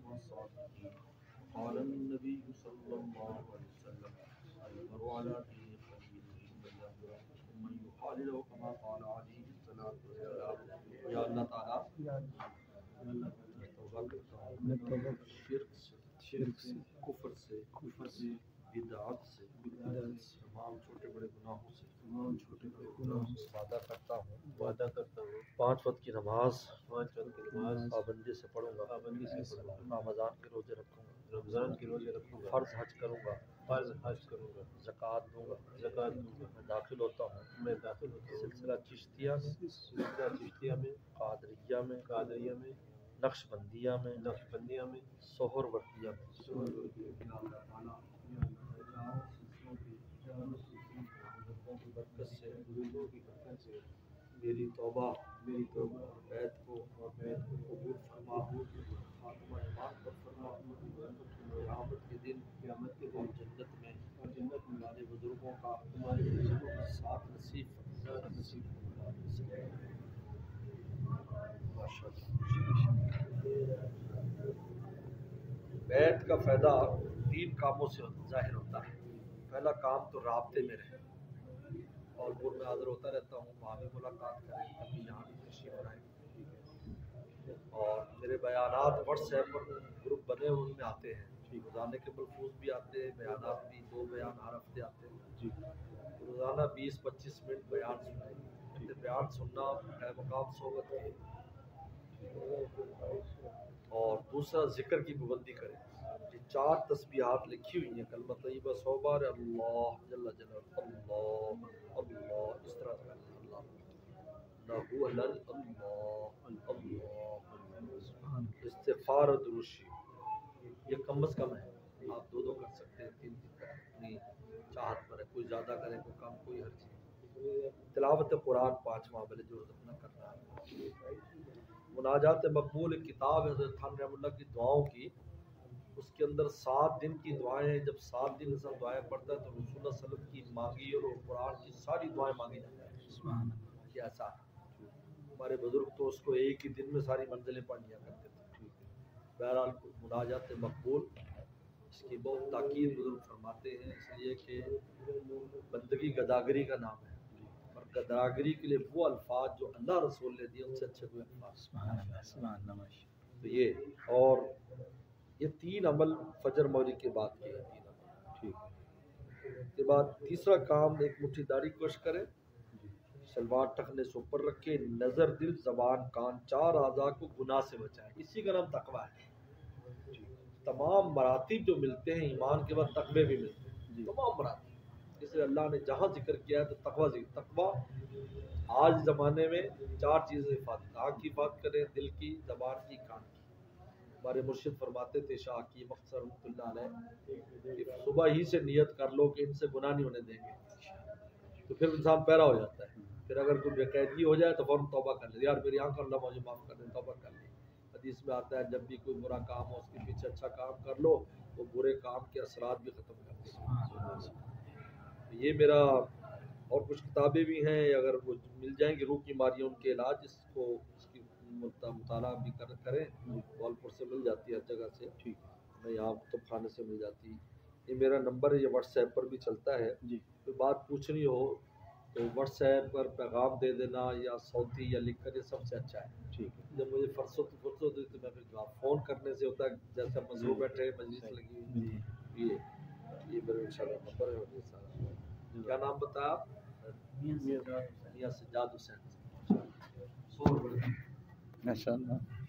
والصادقين قال النبي صلى الله عليه وسلم المرء على دين خليله ومن يخالله كما قال عليه الصلاة والسلام یا اللہ تعالیٰ توبہ کرتا ہوں شرک سے کفر سے بدعت سے تمام چھوٹے بڑے گناہوں سے وعدہ کرتا ہوں 5 وقت کی نماز پابندی سے پڑھوں گا رمضان کے روزے رکھوں گا فرض حج کروں گا زکوٰۃ دوں گا میں داخل ہوتا ہوں سلسلہ چشتیہ میں قادریہ میں نقش بندیہ میں سہر وردیہ میں برکت سے میری توبہ بیت کو قبول فرما خاتمہ ایمان پر فرما قیامت کے دن اور جنت میں ہمارے بزرگوں کا ساتھ نصیب بیت کا فائدہ 3 کاموں سے ظاہر ہوتا ہے. پہلا کام تو رابطے میں رہے، اور میں حاضر ہوتا رہتا ہوں، وہاں بھی ملاقات کریں، ابھی یہاں بھی تشریف لائیں، اور میرے بیانات واٹس ایپ پر گروپ بنے ہوئے ان میں آتے ہیں، روزانے کے ملفوظ بھی آتے ہیں، بیانات بھی 2 بیان ہر ہفتے آتے ہیں، روزانہ 20-25 منٹ بیان سنائیں. بیان سننا ہے مقام صحبت کے. اور دوسرا ذکر کی پابندی کریں. یہ 4 تسبیحات لکھی ہوئی ہیں، کلمہ طیبہ 100 بار، اللہ جل جلالہ، اللہ اس طرح سے اللہ استغفار و دروشی یہ کم از کم ہے. آپ 2 کر سکتے ہیں، 3 اپنی چاہت پر ہے، کوئی زیادہ کرے کوئی کم، کوئی ہر چیز. تلاوت قرآن 5 معاملے جو اپنا کرنا ہے. مناجات مقبول کتاب ہے حضرت خان رحمۃ اللہ کی دعاؤں کی، اس کے اندر 7 دن کی دعائیں ہیں. جب 7 دن انسان دعائیں پڑھتا ہے تو رسول اللہ صلی اللہ علیہ وسلم کی مانگی اور قرآن کی ساری دعائیں مانگی جاتی ہیں. یہ ایسا ہے. ہمارے بزرگ تو اس کو ایک ہی دن میں ساری منزلیں پڑھ لیا کرتے تھے. بہرحال مناجات مقبول اس کی بہت تاکید بزرگ فرماتے ہیں، اس لیے کہ بندگی گداگری کا نام ہے، اور گداگری کے لیے وہ الفاظ جو اللہ رسول نے دیے ان سے اچھے کوئی الفاظ. تو یہ اور یہ 3 عمل فجر مغرب کے بعد کیے. 3 عمل ٹھیک کے بعد تیسرا کام ایک مٹھی داڑھی کوشش کرے، شلوار ٹخنے سے اوپر رکھے، نظر دل زبان کان 4 اعضاء کو گناہ سے بچائے. اسی کا نام تقویٰ ہے. تمام مراتب جو ملتے ہیں ایمان کے بعد تقوی بھی ملتے ہیں، تمام مراتب. اس لیے اللہ نے جہاں ذکر کیا ہے تو تقویٰ آج زمانے میں 4 چیزیں حفاظت، آنکھ کی حفاظت کریں، دل کی، زبان کی، کان کی. ہمارے مرشد فرماتے تھے شاہ کی مختصر رحمۃ اللہ علیہ کہ صبح ہی سے نیت کر لو کہ ان سے گناہ نہیں ہونے دیں گے، تو پھر انسان پیرا ہو جاتا ہے. پھر اگر کوئی بے قیدگی ہو جائے تو فوراً توبہ کر لے، یار میری آنکھ اللہ مجھے معاف کر دے، توبہ کر لے. حدیث میں آتا ہے جب بھی کوئی برا کام ہو اس کے پیچھے اچھا کام کر لو، وہ برے کام کے اثرات بھی ختم کر دے. یہ میرا اور کچھ کتابیں بھی ہیں، اگر وہ مل جائیں گی، روح کی بیماریوں ان کے علاج، اس کو اس کی مطالعہ بھی کریں. بولپور سے مل جاتی ہے، ہر جگہ سے، میں یہاں کتب خانے سے مل جاتی. یہ میرا نمبر ہے، یہ واٹس ایپ پر بھی چلتا ہے. کوئی بات پوچھنی ہو تو واٹس ایپ پر پیغام دے دینا، یا صوتی یا لکھ کر، یہ سب سے اچھا ہے. جب مجھے فرصت ہوتی تو میں پھر فون کرنے سے ہوتا ہے، جیسے مضرور بیٹھے مجلس لگی ہوئی. یہ میرا انشاءاللہ نمبر ہے. کیا نام بتایا آپ؟ میاں سجاد حسین. ماشاء اللہ.